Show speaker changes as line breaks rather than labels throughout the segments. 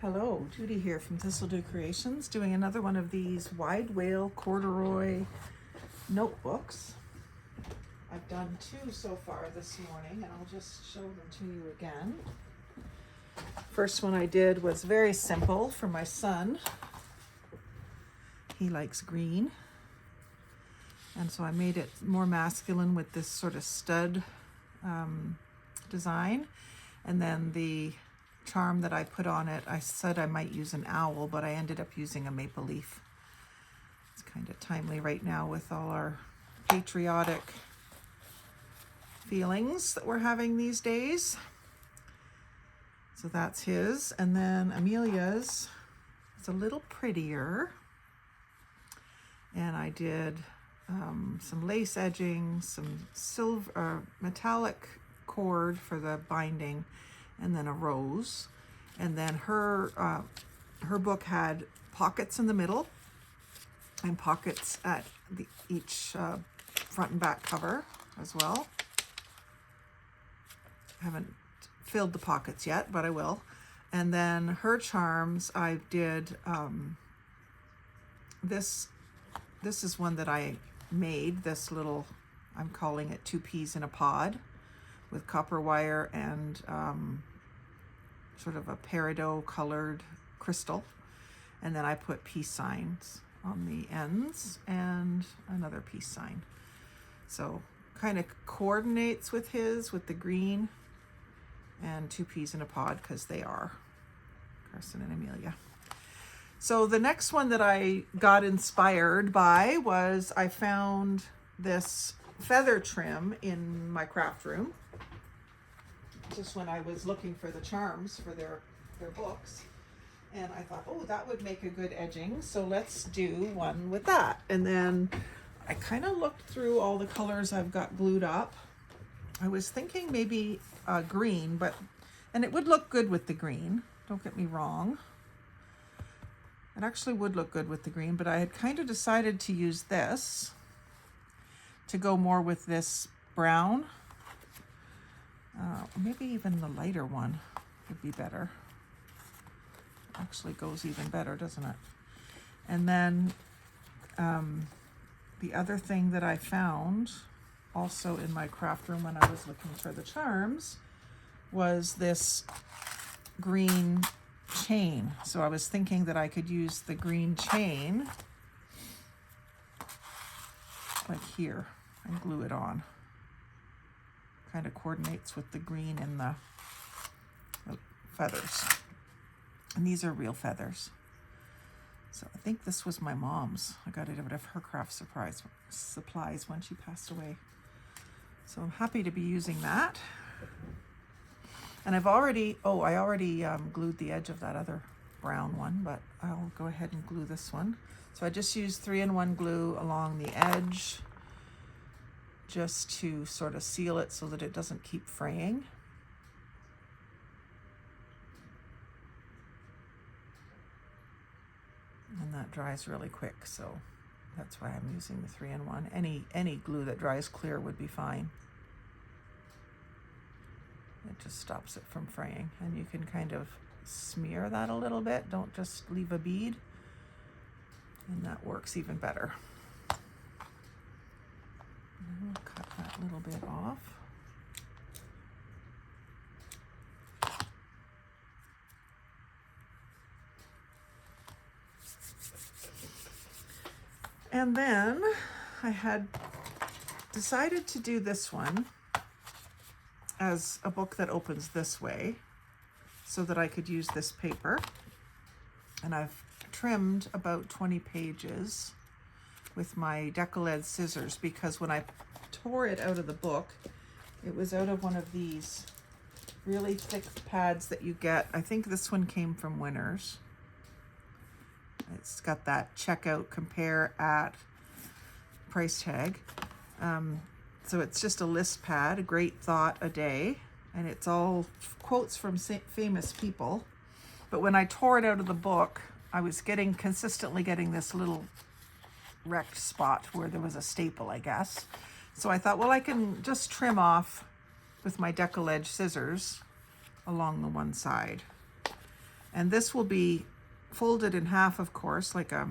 Hello, Judy here from Thistledew Creations, doing another one of these wide wale corduroy notebooks. I've done two so far this morning, and I'll just show them to you again. First one I did was very simple for my son. He likes green, and so I made it more masculine with this sort of stud design, and then the charm that I put on it, I said I might use an owl, but I ended up using a maple leaf. It's kind of timely right now with all our patriotic feelings that we're having these days. So that's his, and then Amelia's is a little prettier, and I did some lace edging, some silver metallic cord for the binding, and then a rose. And then her book had pockets in the middle and pockets at each front and back cover as well. I haven't filled the pockets yet, but I will. And then her charms, I did this is one that I made, this little, I'm calling it 2 peas in a pod, with copper wire and sort of a peridot colored crystal. And then I put peace signs on the ends and another peace sign. So kind of coordinates with the green and 2 peas in a pod, because they are Carson and Amelia. So the next one that I got inspired by was I found this feather trim in my craft room, just when I was looking for the charms for their books, and I thought, oh, that would make a good edging, so let's do one with that. And then I kind of looked through all the colors I've got glued up. I was thinking maybe green, and it would look good with the green, don't get me wrong. It actually would look good with the green, but I had kind of decided to use this to go more with this brown. Maybe even the lighter one would be better. Actually goes even better, doesn't it? And then the other thing that I found also in my craft room when I was looking for the charms was this green chain. So I was thinking that I could use the green chain like here and glue it on. Kind of coordinates with the green and the feathers. And these are real feathers. So I think this was my mom's. I got it out of her craft supplies when she passed away. So I'm happy to be using that. And I already glued the edge of that other brown one, but I'll go ahead and glue this one. So I just used 3-in-1 glue along the edge, just to sort of seal it so that it doesn't keep fraying. And that dries really quick, so that's why I'm using the 3-in-1. Any glue that dries clear would be fine. It just stops it from fraying, and you can kind of smear that a little bit. Don't just leave a bead, and that works even better. And I'll cut that little bit off. And then I had decided to do this one as a book that opens this way so that I could use this paper. And I've trimmed about 20 pages with my Decollete scissors, because when I tore it out of the book, it was out of one of these really thick pads that you get. I think this one came from Winners. It's got that checkout compare at price tag. So it's just a list pad, a great thought a day, and it's all quotes from famous people. But when I tore it out of the book, I was consistently getting this little wrecked spot where there was a staple, I guess. So I thought, well, I can just trim off with my Decollete scissors along the one side. And this will be folded in half, of course, like a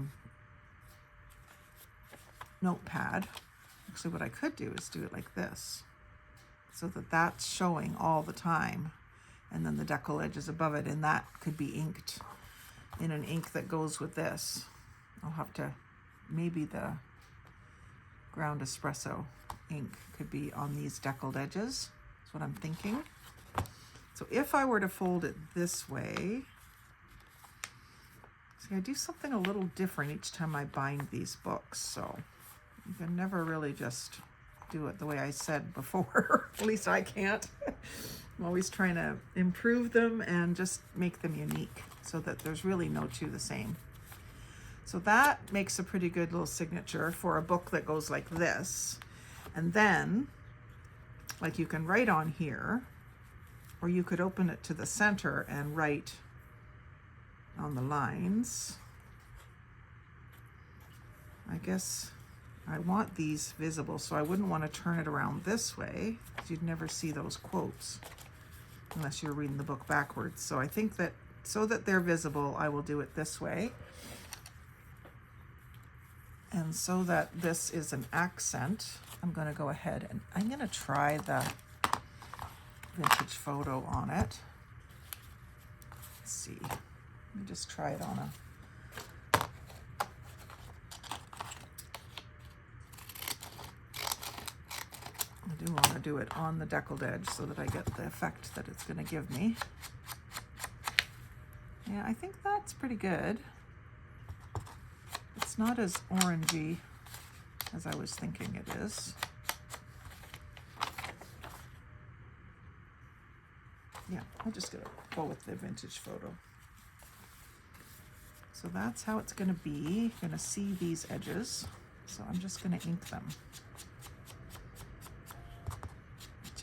notepad. Actually, what I could do is do it like this, so that that's showing all the time. And then the decal edge is above it, and that could be inked in an ink that goes with this. I'll have to, maybe the ground espresso ink could be on these deckled edges. That's what I'm thinking. So if I were to fold it this way, see, I do something a little different each time I bind these books, so you can never really just do it the way I said before. At least I can't. I'm always trying to improve them and just make them unique so that there's really no two the same. So that makes a pretty good little signature for a book that goes like this. And then, like, you can write on here, or you could open it to the center and write on the lines. I guess I want these visible, so I wouldn't want to turn it around this way, because you'd never see those quotes unless you're reading the book backwards. So I think that so that they're visible, I will do it this way. And so that this is an accent, I'm going to go ahead and I'm going to try the vintage photo on it. Let's see. Let me just try it on I do want to do it on the deckled edge so that I get the effect that it's going to give me. Yeah, I think that's pretty good. It's not as orangey as I was thinking it is. Yeah, I'm just gonna go with the vintage photo. So that's how it's gonna be. You're gonna see these edges. So I'm just gonna ink them.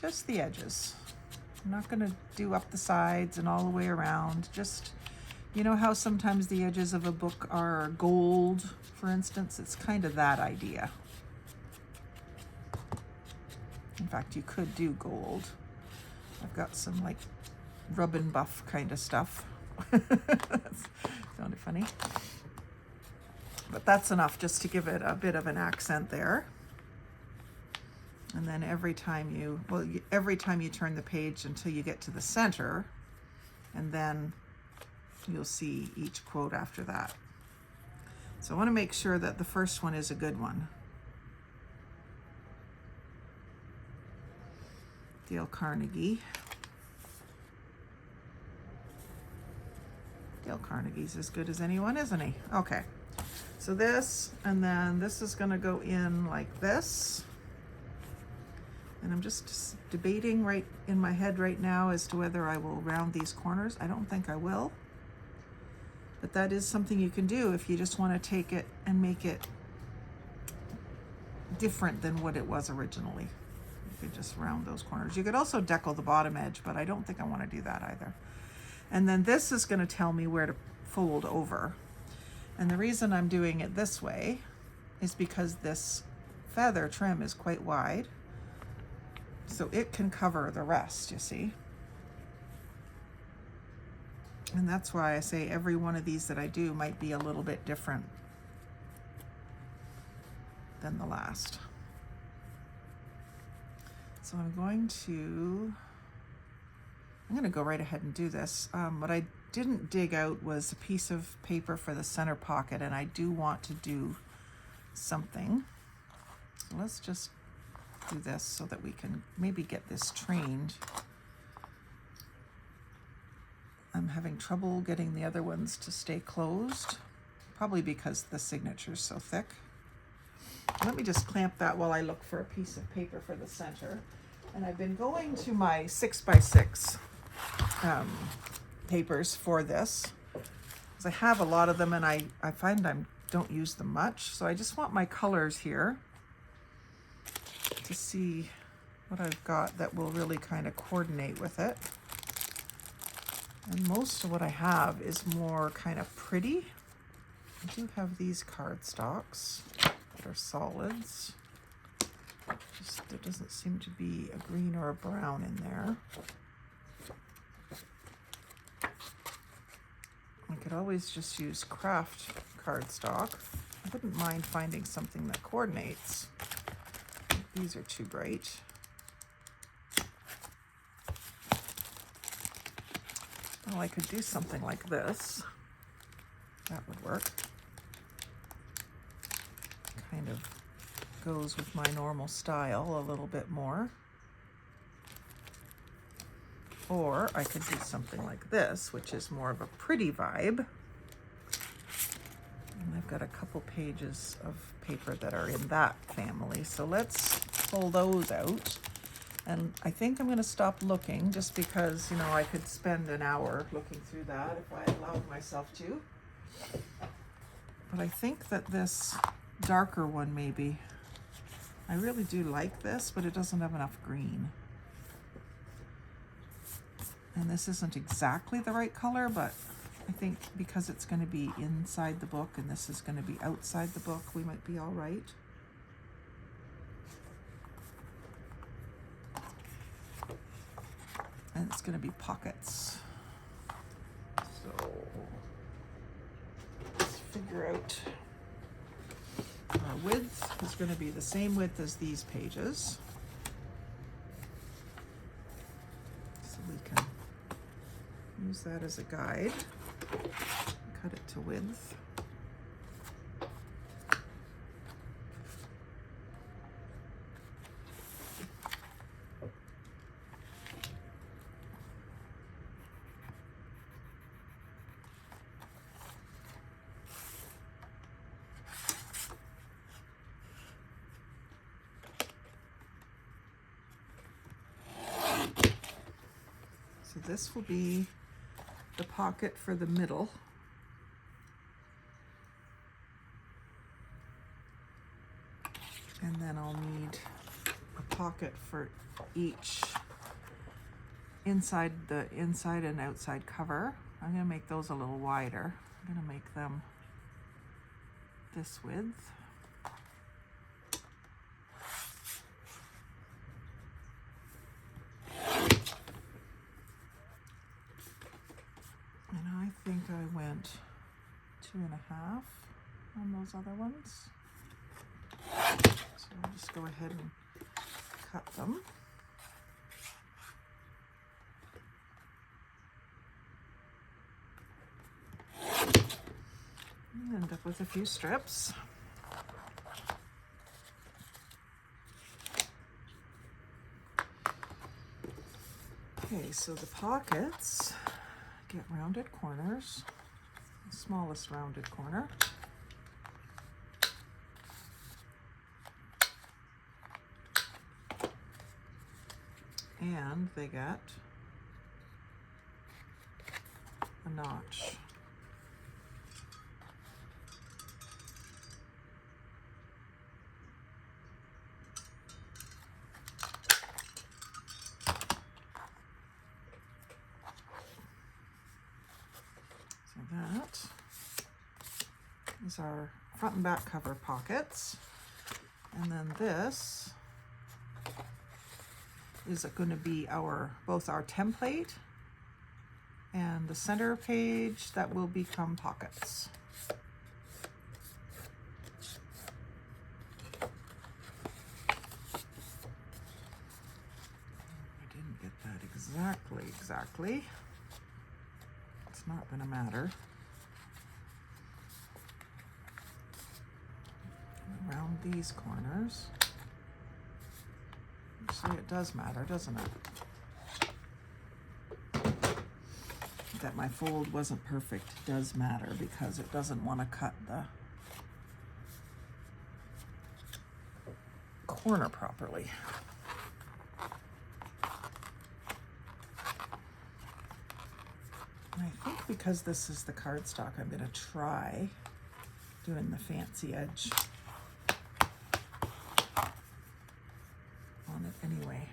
Just the edges. I'm not gonna do up the sides and all the way around. Just, you know how sometimes the edges of a book are gold, for instance? It's kind of that idea. In fact, you could do gold. I've got some like rub and buff kind of stuff. That's sounded funny. But that's enough just to give it a bit of an accent there. And then every time you, every time you turn the page until you get to the center, and then you'll see each quote after that. So I want to make sure that the first one is a good one. Dale Carnegie. Dale Carnegie's as good as anyone, isn't he? Okay. So this, and then this is going to go in like this. And I'm just debating right in my head right now as to whether I will round these corners. I don't think I will. But that is something you can do if you just want to take it and make it different than what it was originally. You could just round those corners. You could also decal the bottom edge, but I don't think I want to do that either. And then this is going to tell me where to fold over. And the reason I'm doing it this way is because this feather trim is quite wide. So it can cover the rest, you see. And that's why I say every one of these that I do might be a little bit different than the last. So I'm going to go right ahead and do this. What I didn't dig out was a piece of paper for the center pocket, and I do want to do something. So let's just do this so that we can maybe get this trained. I'm having trouble getting the other ones to stay closed, probably because the signature's so thick. Let me just clamp that while I look for a piece of paper for the center. And I've been going to my 6x6 papers for this, because I have a lot of them and I find I don't use them much. So I just want my colors here to see what I've got that will really kind of coordinate with it. And most of what I have is more kind of pretty. I do have these cardstocks that are solids. Just there doesn't seem to be a green or a brown in there. could always just use craft cardstock. I wouldn't mind finding something that coordinates. These are too bright. Well, I could do something like this. That would work. Kind of goes with my normal style a little bit more. Or I could do something like this, which is more of a pretty vibe. And I've got a couple pages of paper that are in that family. So let's pull those out. And I think I'm going to stop looking just because, you know, I could spend an hour looking through that if I allowed myself to. But I think that this darker one maybe, I really do like this, but it doesn't have enough green. And this isn't exactly the right color, but I think because it's going to be inside the book and this is going to be outside the book, we might be all right. And it's going to be pockets. So let's figure out our width is going to be the same width as these pages. So we can use that as a guide. Cut it to width. So this will be the pocket for the middle. And then I'll need a pocket for each inside and outside cover. I'm going to make those a little wider. I'm going to make them this width. And I think I went 2.5 on those other ones. So I'll just go ahead and cut them. And end up with a few strips. Okay, so the pockets get rounded corners, the smallest rounded corner. And they get a notch. So that is our front and back cover pockets. And then this is going to be both our template and the center page that will become pockets. I didn't get that exactly. It's not going to matter. Around these corners. Actually, it does matter, doesn't it? That my fold wasn't perfect does matter because it doesn't want to cut the corner properly. And I think because this is the cardstock, I'm going to try doing the fancy edge on it anyway.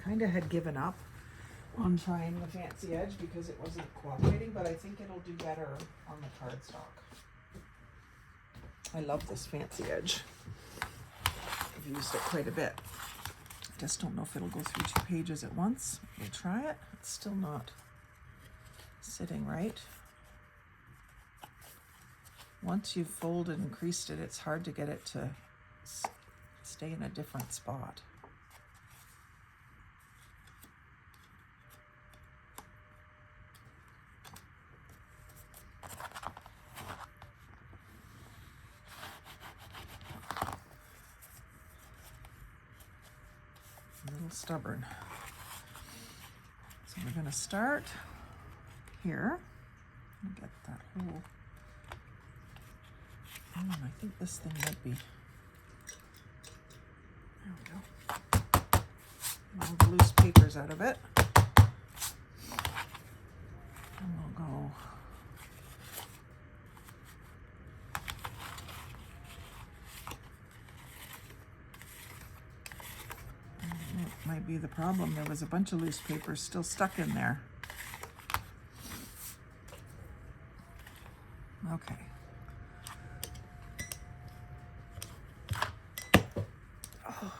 Kind of had given up on trying the fancy edge because it wasn't cooperating, but I think it'll do better on the cardstock. I love this fancy edge. I've used it quite a bit. I just don't know if it'll go through 2 pages at once. We'll try it. It's still not sitting right. once you've folded and creased it, it's hard to get it to stay in a different spot. A little stubborn. So we're going to start here. Get that hole. I think this thing might be. There we go. Get all the loose papers out of it. And we'll go. It might be the problem. There was a bunch of loose papers still stuck in there. Okay. Oh,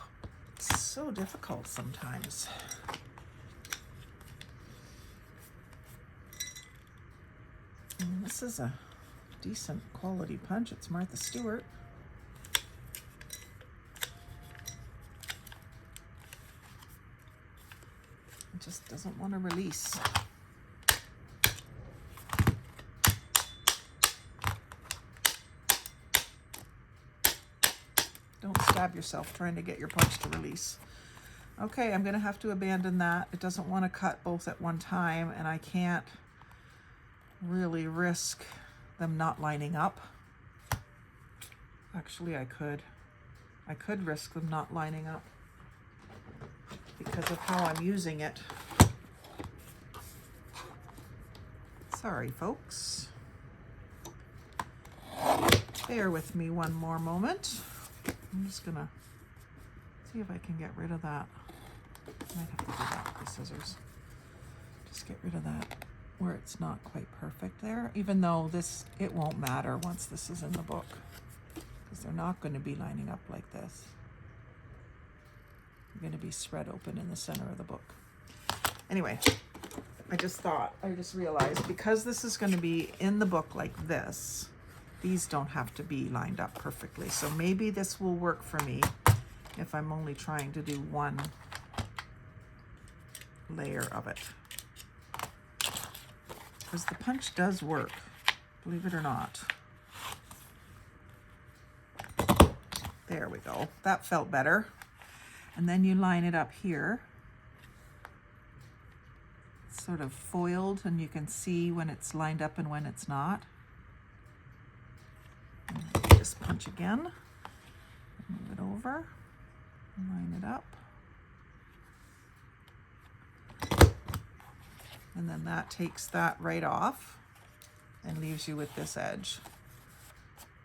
it's so difficult sometimes. And this is a decent quality punch. It's Martha Stewart. It just doesn't want to release. Don't stab yourself trying to get your punch to release. Okay, I'm going to have to abandon that. It doesn't want to cut both at one time, and I can't really risk them not lining up. Actually, I could. I could risk them not lining up because of how I'm using it. Sorry, folks. Bear with me one more moment. I'm just gonna see if I can get rid of that. I might have to do that with the scissors. Just get rid of that where it's not quite perfect there, even though it won't matter once this is in the book, because they're not going to be lining up like this. They're going to be spread open in the center of the book. Anyway, I just realized, because this is going to be in the book like this, these don't have to be lined up perfectly. So maybe this will work for me if I'm only trying to do one layer of it. Because the punch does work, believe it or not. There we go. That felt better. And then you line it up here. It's sort of foiled, and you can see when it's lined up and when it's not. Just punch again, move it over, line it up, and then that takes that right off and leaves you with this edge.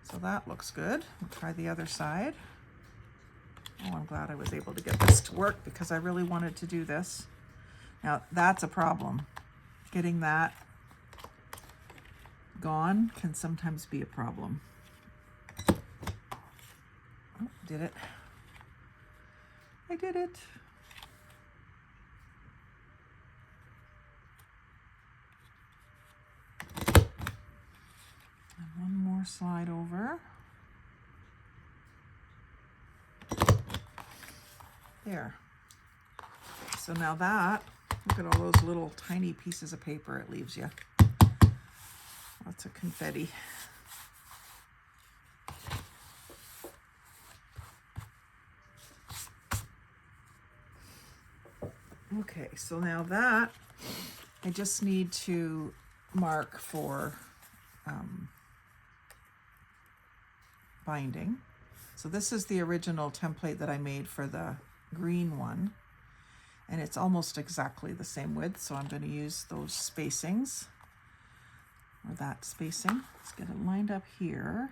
So that looks good. We'll try the other side. Oh, I'm glad I was able to get this to work, because I really wanted to do this. Now that's a problem. Getting that gone can sometimes be a problem. Oh, did it. I did it. And one more slide over. There. So now that, look at all those little tiny pieces of paper it leaves you. Lots of confetti. Okay, so now that, I just need to mark for binding. So this is the original template that I made for the green one, and it's almost exactly the same width, so I'm going to use those spacings, or that spacing. Let's get it lined up here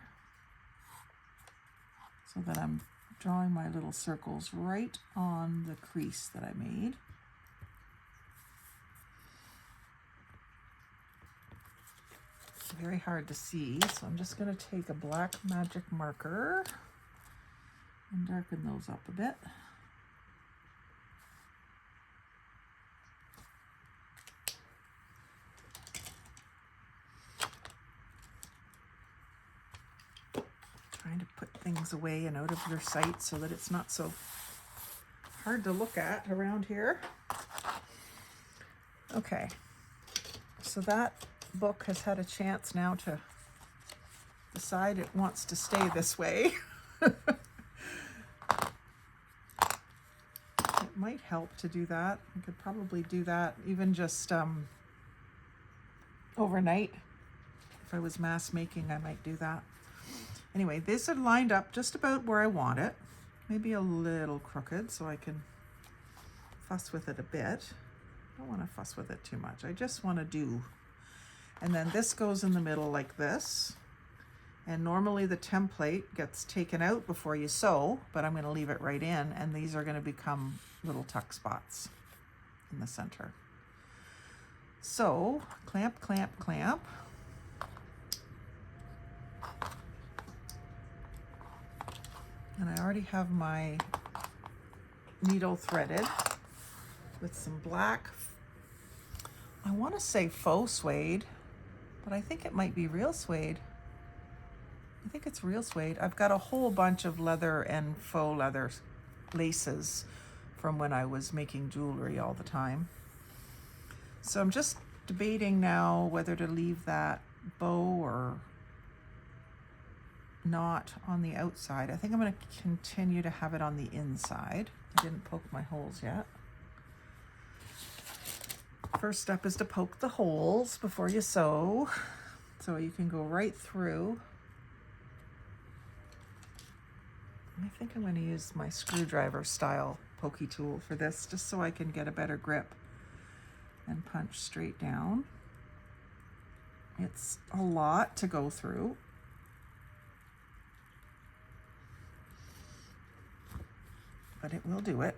so that I'm drawing my little circles right on the crease that I made. It's very hard to see, so I'm just going to take a black magic marker and darken those up a bit. trying to put things away and out of your sight so that it's not so hard to look at around here. Okay, so that book has had a chance now to decide it wants to stay this way. It might help to do that. I could probably do that even just overnight. If I was mass making, I might do that. Anyway, these are lined up just about where I want it. Maybe a little crooked so I can fuss with it a bit. I don't want to fuss with it too much. I just want to do. And then this goes in the middle like this. And normally the template gets taken out before you sew, but I'm going to leave it right in, and these are going to become little tuck spots in the center. So clamp, clamp, clamp. And I already have my needle threaded with some black, I want to say faux suede, but I think it might be real suede. I think it's real suede. I've got a whole bunch of leather and faux leather laces from when I was making jewelry all the time. So I'm just debating now whether to leave that bow or not on the outside. I think I'm going to continue to have it on the inside. I didn't poke my holes yet. First step is to poke the holes before you sew, so you can go right through. I think I'm going to use my screwdriver style pokey tool for this, just so I can get a better grip and punch straight down. It's a lot to go through. But it will do it.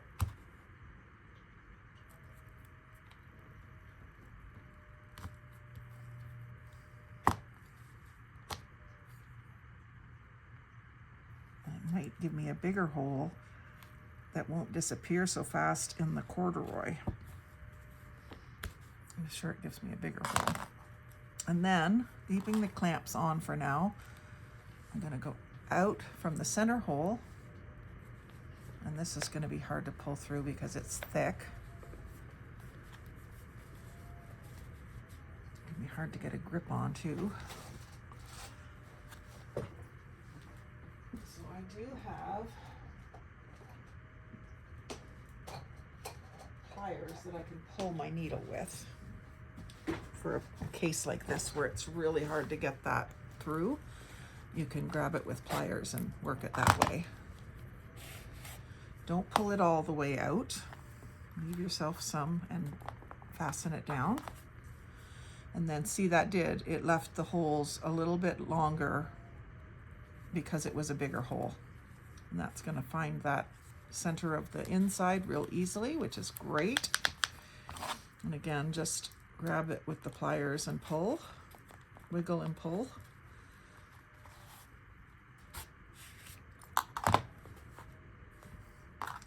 It might give me a bigger hole that won't disappear so fast in the corduroy. I'm sure it gives me a bigger hole. And then, leaving the clamps on for now, I'm going to go out from the center hole. And this is going to be hard to pull through because it's thick. It's going to be hard to get a grip on too. So I do have pliers that I can pull my needle with for a case like this where it's really hard to get that through. You can grab it with pliers and work it that way. Don't pull it all the way out. Leave yourself some and fasten it down. And then see, that did, it left the holes a little bit longer because it was a bigger hole. And that's going to find that center of the inside real easily, which is great. And again, just grab it with the pliers and pull, wiggle and pull.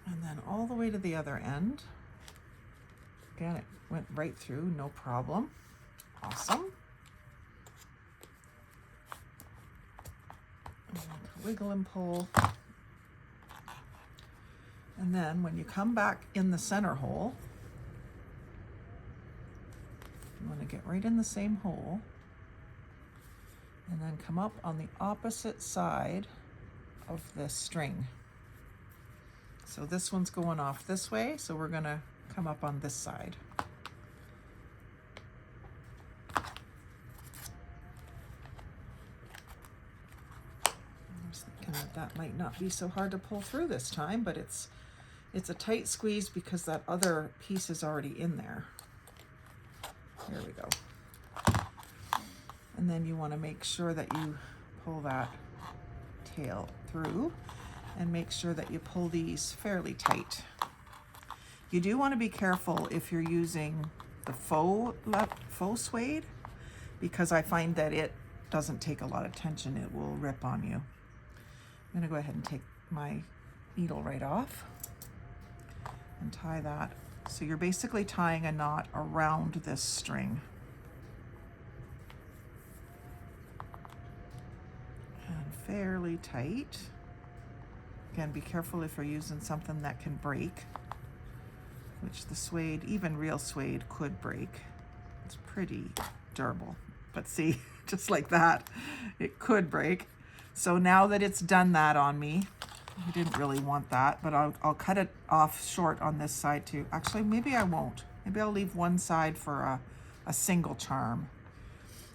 And then all the way to the other end. Again, it went right through, no problem. Awesome. And wiggle and pull. And then when you come back in the center hole, you want to get right in the same hole and then come up on the opposite side of this string. So this one's going off this way, so we're going to come up on this side. I was thinking that might not be so hard to pull through this time, but it's a tight squeeze because that other piece is already in there. There we go. And then you want to make sure that you pull that tail through and make sure that you pull these fairly tight. You do want to be careful if you're using the faux suede, because I find that it doesn't take a lot of tension. It will rip on you. I'm going to go ahead and take my needle right off and tie that. So you're basically tying a knot around this string. And fairly tight. Again, be careful if you're using something that can break, which the suede, even real suede, could break. It's pretty durable, but see, just like that, it could break. So now that it's done that on me, I didn't really want that, but I'll cut it off short on this side too. Actually, maybe I won't. Maybe I'll leave one side for a single charm.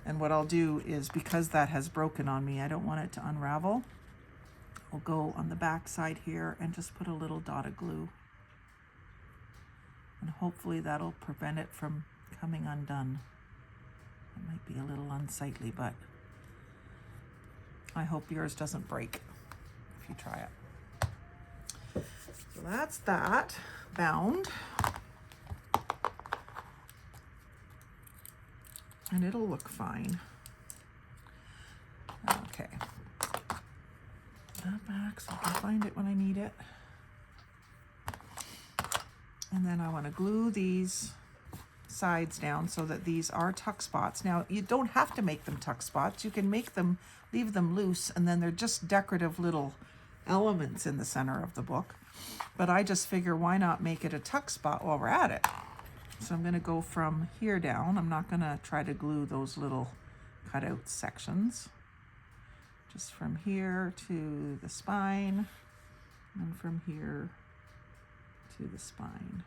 And what I'll do is, because that has broken on me, I don't want it to unravel. I'll go on the back side here and just put a little dot of glue. And hopefully that'll prevent it from coming undone. It might be a little unsightly, but I hope yours doesn't break if you try it. So that's that bound. And it'll look fine. Okay. That back so I can find it when I need it. And then I want to glue these sides down so that these are tuck spots. Now, you don't have to make them tuck spots. You can make them, leave them loose, and then they're just decorative little elements in the center of the book. But I just figure, why not make it a tuck spot while we're at it? So I'm going to go from here down. I'm not going to try to glue those little cutout sections. Just from here to the spine, and from here to the spine.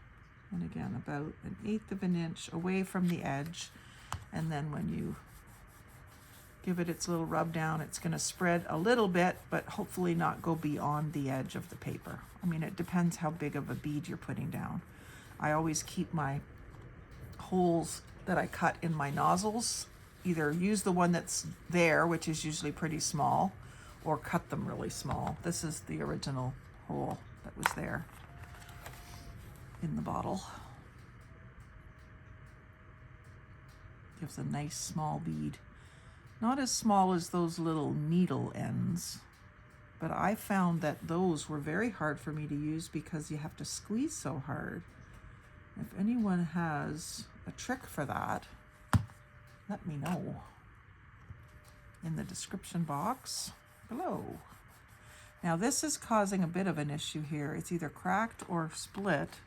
And again, about 1/8 of an inch away from the edge. And then when you give it its little rub down, it's going to spread a little bit, but hopefully not go beyond the edge of the paper. I mean, it depends how big of a bead you're putting down. I always keep my holes that I cut in my nozzles, either use the one that's there, which is usually pretty small, or cut them really small. This is the original hole that was there in the bottle. Gives a nice small bead. Not as small as those little needle ends, but I found that those were very hard for me to use because you have to squeeze so hard. If anyone has a trick for that, let me know in the description box below. Now this is causing a bit of an issue here. It's either cracked or split,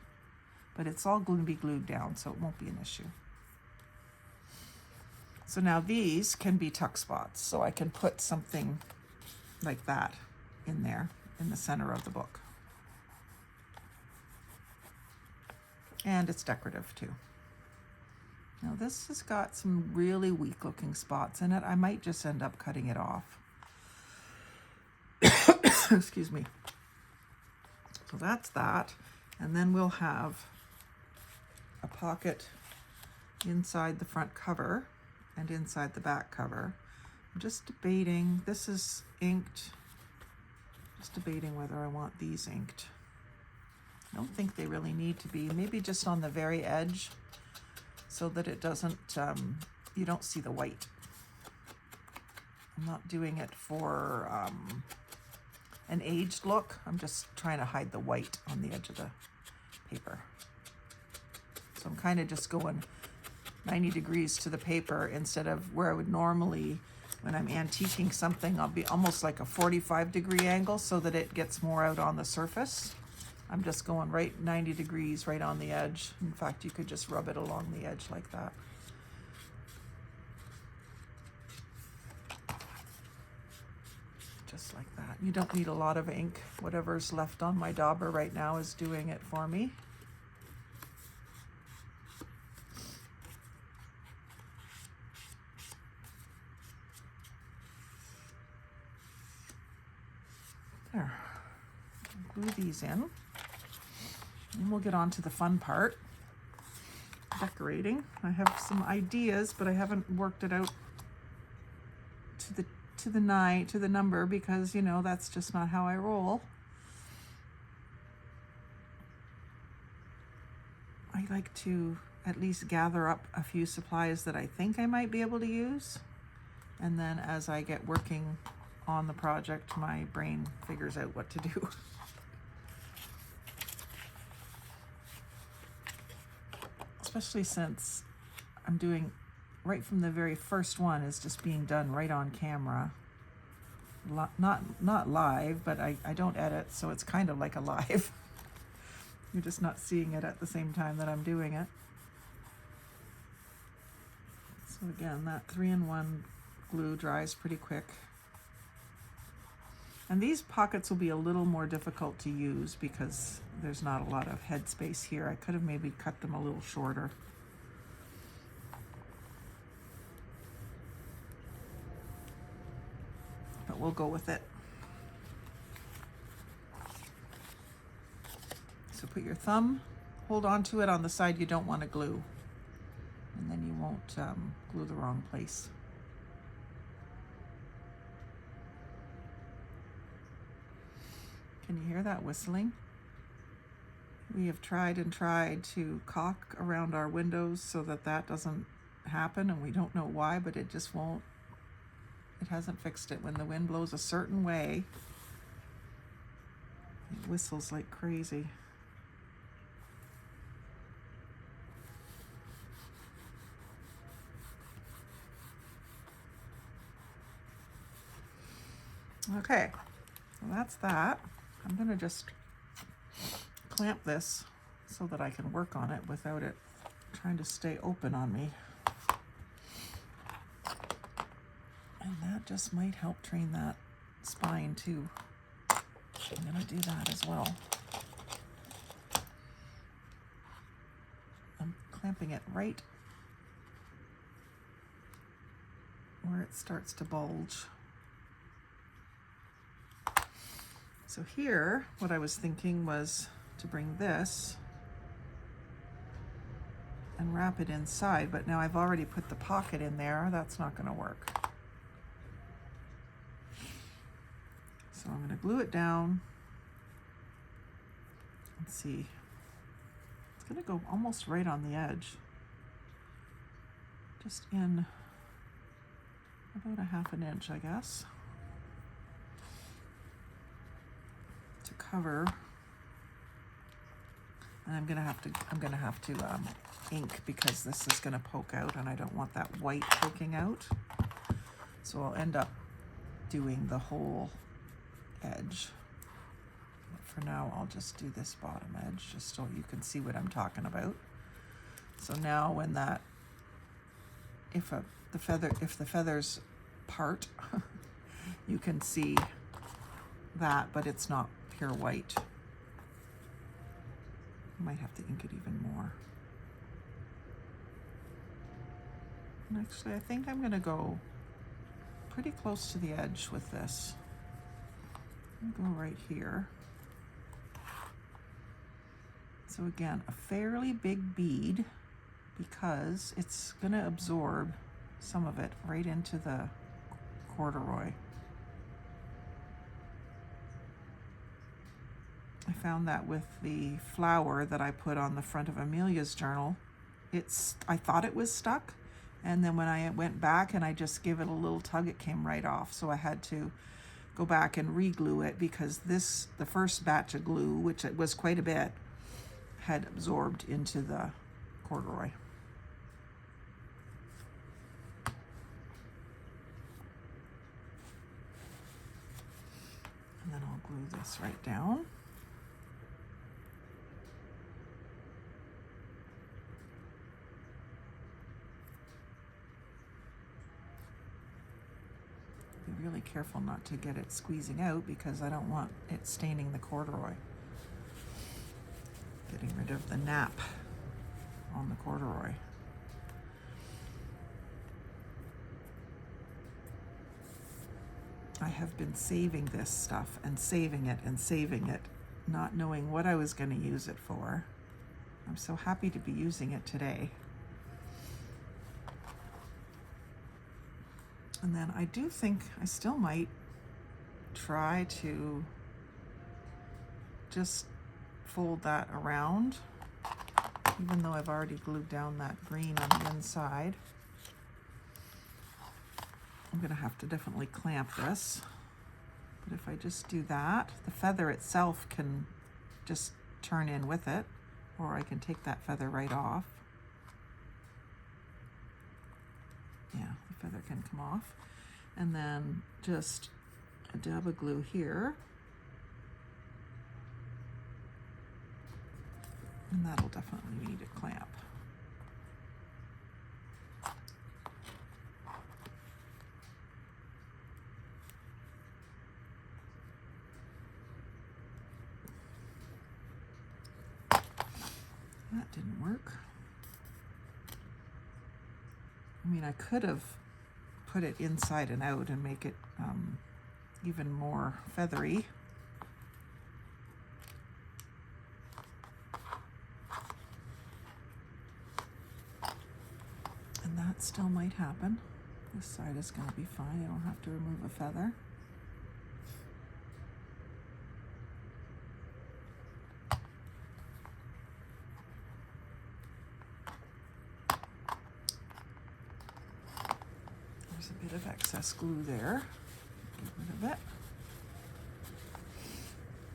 but it's all going to be glued down, so it won't be an issue. So now these can be tuck spots, so I can put something like that in there in the center of the book. And it's decorative too. Now this has got some really weak looking spots in it. I might just end up cutting it off. Excuse me. So that's that. And then we'll have a pocket inside the front cover and inside the back cover. I'm just debating, this is inked, just debating whether I want these inked. I don't think they really need to be, maybe just on the very edge so that it doesn't, you don't see the white. I'm not doing it for an aged look. I'm just trying to hide the white on the edge of the paper. So I'm kind of just going 90 degrees to the paper instead of where I would normally, when I'm antiquing something, I'll be almost like a 45-degree angle so that it gets more out on the surface. I'm just going right 90 degrees right on the edge. In fact, you could just rub it along the edge like that. Just like that. You don't need a lot of ink. Whatever's left on my dauber right now is doing it for me. There. Glue these in. And we'll get on to the fun part, decorating. I have some ideas, but I haven't worked it out to the number because, you know, that's just not how I roll. I like to at least gather up a few supplies that I think I might be able to use, and then as I get working on the project, my brain figures out what to do. Especially since I'm doing right from the very first one is just being done right on camera not live, but I don't edit, so it's kind of like a live. You're just not seeing it at the same time that I'm doing it. So again, that 3-in-1 glue dries pretty quick. And these pockets will be a little more difficult to use because there's not a lot of head space here. I could have maybe cut them a little shorter. But we'll go with it. So put your thumb, hold on to it on the side you don't want to glue, and then you won't glue the wrong place. Can you hear that whistling? We have tried and tried to caulk around our windows so that that doesn't happen, and we don't know why, but it just won't. It hasn't fixed it. When the wind blows a certain way, it whistles like crazy. Okay, so that's that. I'm going to just clamp this so that I can work on it without it trying to stay open on me. And that just might help train that spine too. I'm going to do that as well. I'm clamping it right where it starts to bulge. So here, what I was thinking was to bring this and wrap it inside, but now I've already put the pocket in there. That's not going to work. So I'm going to glue it down. Let's see. It's going to go almost right on the edge. Just in about a 1/2 inch, I guess, to cover. And I'm gonna have to ink because this is gonna poke out, and I don't want that white poking out. So I'll end up doing the whole edge. But for now, I'll just do this bottom edge just so you can see what I'm talking about. So now when that, if the feathers part, you can see that, but it's not pure white. I might have to ink it even more. And actually, I think I'm gonna go pretty close to the edge with this. I'll go right here. So again, a fairly big bead because it's gonna absorb some of it right into the corduroy. I found that with the flower that I put on the front of Amelia's journal, I thought it was stuck, and then when I went back and I just gave it a little tug, it came right off. So I had to go back and re-glue it because the first batch of glue, which it was quite a bit, had absorbed into the corduroy. And then I'll glue this right down. Be really careful not to get it squeezing out because I don't want it staining the corduroy. Getting rid of the nap on the corduroy. I have been saving this stuff and saving it and saving it, not knowing what I was going to use it for. I'm so happy to be using it today. And then I do think I still might try to just fold that around, even though I've already glued down that green on the inside. I'm gonna have to definitely clamp this, but if I just do that, the feather itself can just turn in with it, or I can take that feather right off. Yeah, the feather can come off, and then just a dab of glue here. And that'll definitely need a clamp. That didn't work. I mean, I could have put it inside and out and make it even more feathery. And that still might happen. This side is going to be fine. I don't have to remove a feather. There's a bit of excess glue there. Get rid of it.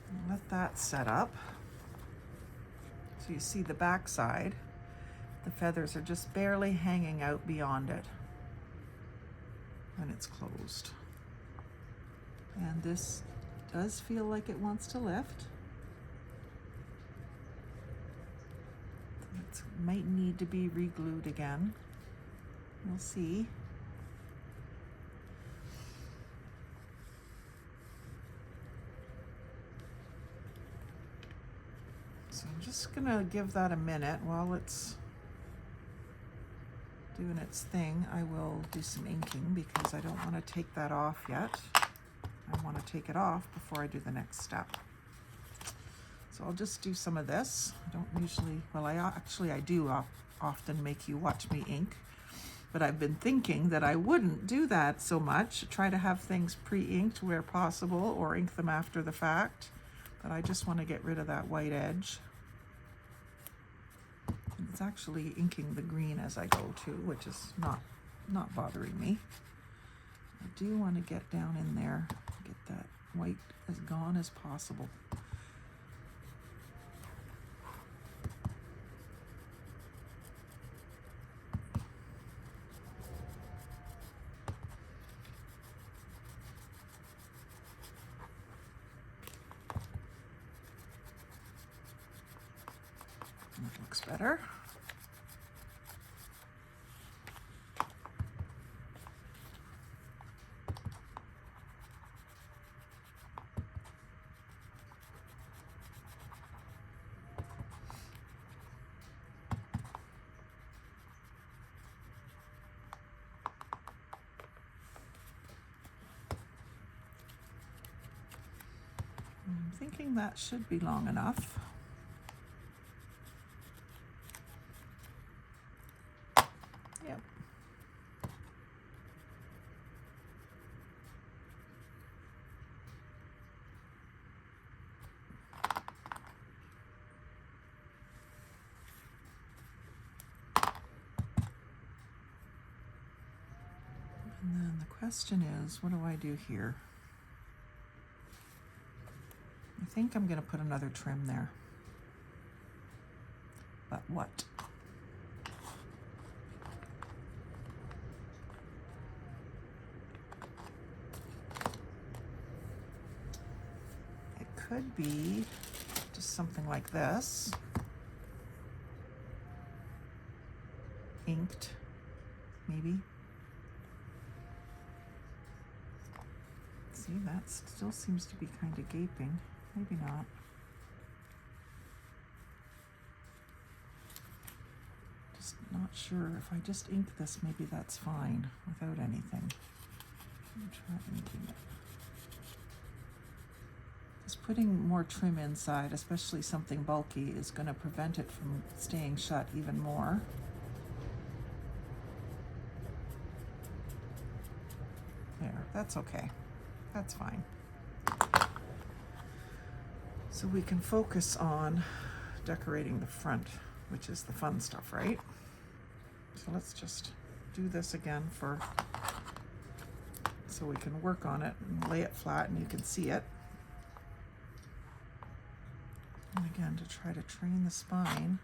And let that set up. So you see the back side. The feathers are just barely hanging out beyond it when it's closed. And this does feel like it wants to lift. It might need to be re-glued again. We'll see. So I'm just gonna give that a minute while it's doing its thing. I will do some inking because I don't want to take that off yet. I want to take it off before I do the next step. So I'll just do some of this. I don't usually, well, I do often make you watch me ink, but I've been thinking that I wouldn't do that so much. Try to have things pre-inked where possible or ink them after the fact, but I just want to get rid of that white edge. It's actually inking the green as I go too, which is not bothering me. I do want to get down in there, get that white as gone as possible. That looks better. I'm thinking that should be long enough. Yep. And then the question is, what do I do here? I think I'm going to put another trim there. But what? It could be just something like this. Inked, maybe. See, that still seems to be kind of gaping. Maybe not. Just not sure. If I just ink this, maybe that's fine without anything. Let me try inking it. Just putting more trim inside, especially something bulky, is going to prevent it from staying shut even more. There, that's okay. That's fine. So we can focus on decorating the front, which is the fun stuff, right? So let's just do this again so we can work on it and lay it flat and you can see it. And again, to try to train the spine.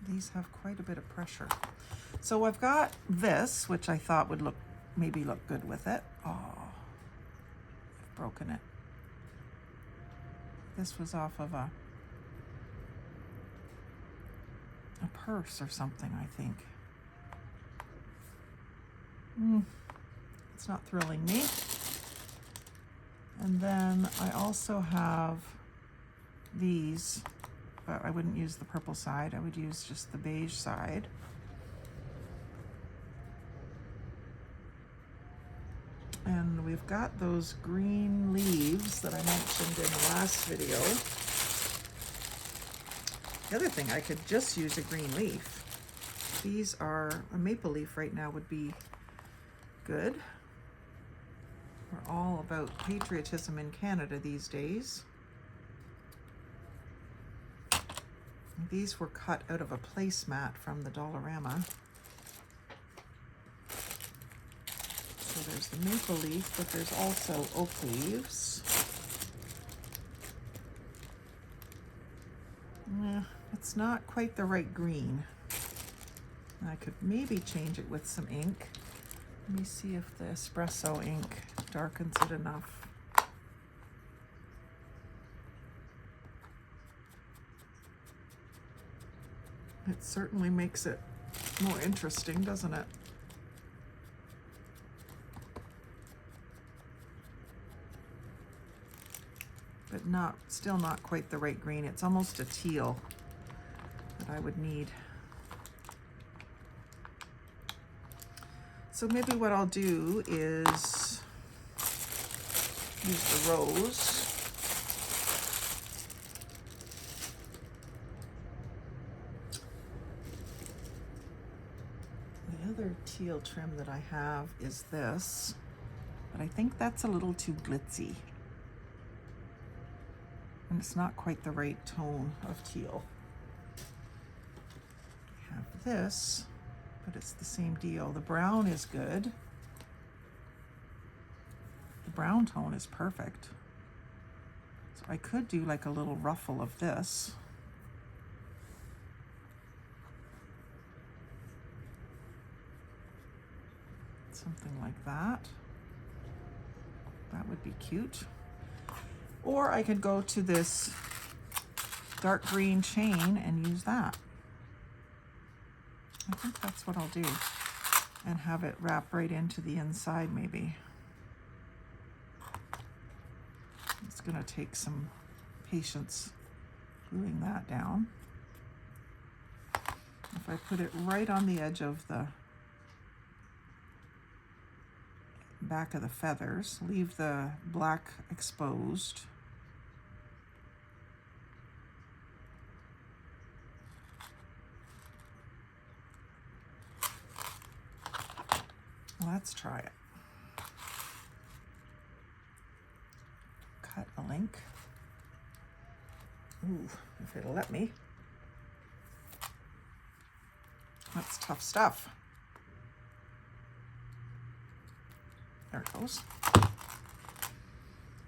These have quite a bit of pressure. So I've got this, which I thought would look maybe look good with it. Oh, I've broken it. This was off of a purse or something, I think. It's not thrilling me. And then I also have these, but I wouldn't use the purple side. I would use just the beige side. And we've got those green leaves that I mentioned in the last video. The other thing, I could just use a green leaf. These are, a maple leaf right now would be good. We're all about patriotism in Canada these days. These were cut out of a placemat from the Dollarama. So there's the maple leaf, but there's also oak leaves. It's not quite the right green. I could maybe change it with some ink. Let me see if the espresso ink darkens it enough. It certainly makes it more interesting, doesn't it? But still not quite the right green. It's almost a teal that I would need. So maybe what I'll do is use the rose. The other teal trim that I have is this, but I think that's a little too glitzy. And it's not quite the right tone of teal. I have this, but it's the same deal. The brown is good. The brown tone is perfect. So I could do like a little ruffle of this. Something like that. That would be cute. Or I could go to this dark green chain and use that. I think that's what I'll do. And have it wrap right into the inside maybe. It's gonna take some patience gluing that down. If I put it right on the edge of the back of the feathers, leave the black exposed. Let's try it. Cut a link. Ooh, if it'll let me. That's tough stuff. There it goes.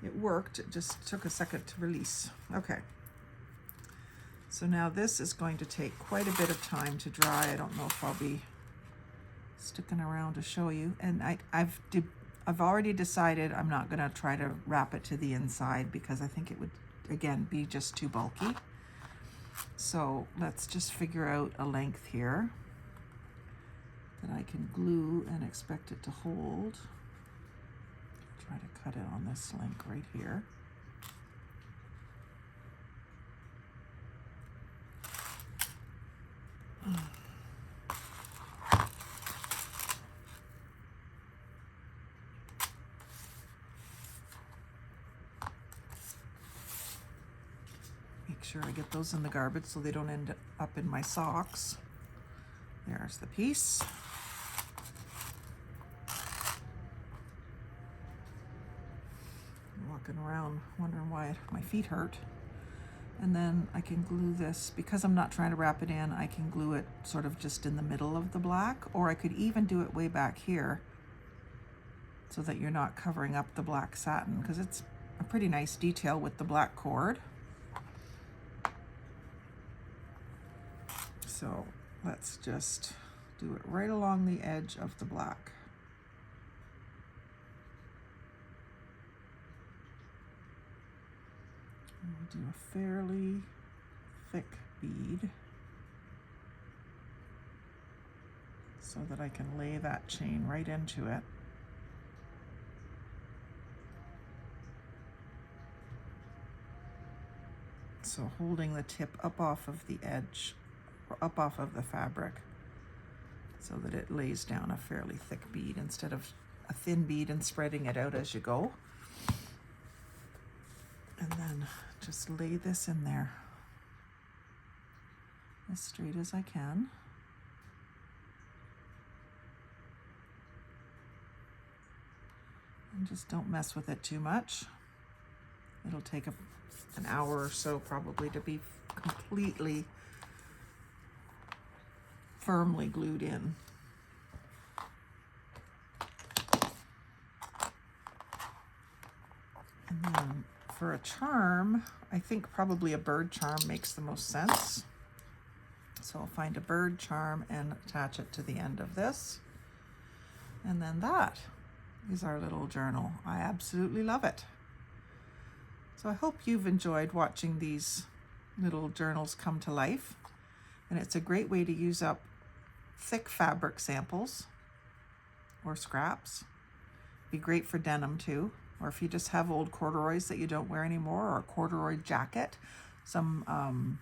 It worked, it just took a second to release. Okay. So now this is going to take quite a bit of time to dry. I don't know if I'll be sticking around to show you. And I've already decided I'm not gonna try to wrap it to the inside because I think it would, again, be just too bulky. So let's just figure out a length here that I can glue and expect it to hold. Try to cut it on this link right here. Make sure I get those in the garbage so they don't end up in my socks. There's the piece. Walking around wondering why my feet hurt. And then I can glue this, because I'm not trying to wrap it in, I can glue it sort of just in the middle of the black, or I could even do it way back here so that you're not covering up the black satin, because it's a pretty nice detail with the black cord. So let's just do it right along the edge of the black. I'll do a fairly thick bead so that I can lay that chain right into it. So holding the tip up off of the edge, or up off of the fabric, so that it lays down a fairly thick bead instead of a thin bead and spreading it out as you go. And then just lay this in there as straight as I can. And just don't mess with it too much. It'll take an hour or so probably to be completely firmly glued in. And then for a charm, I think probably a bird charm makes the most sense. So I'll find a bird charm and attach it to the end of this. And then that is our little journal. I absolutely love it. So I hope you've enjoyed watching these little journals come to life. And it's a great way to use up thick fabric samples or scraps. Be great for denim too. Or if you just have old corduroys that you don't wear anymore, or a corduroy jacket. Some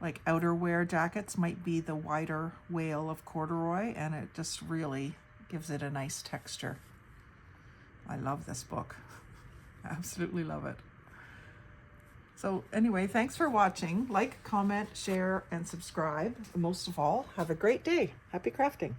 like outerwear jackets might be the wider wale of corduroy, and it just really gives it a nice texture. I love this book. Absolutely love it. So anyway, thanks for watching. Like, comment, share, and subscribe. Most of all, have a great day. Happy crafting.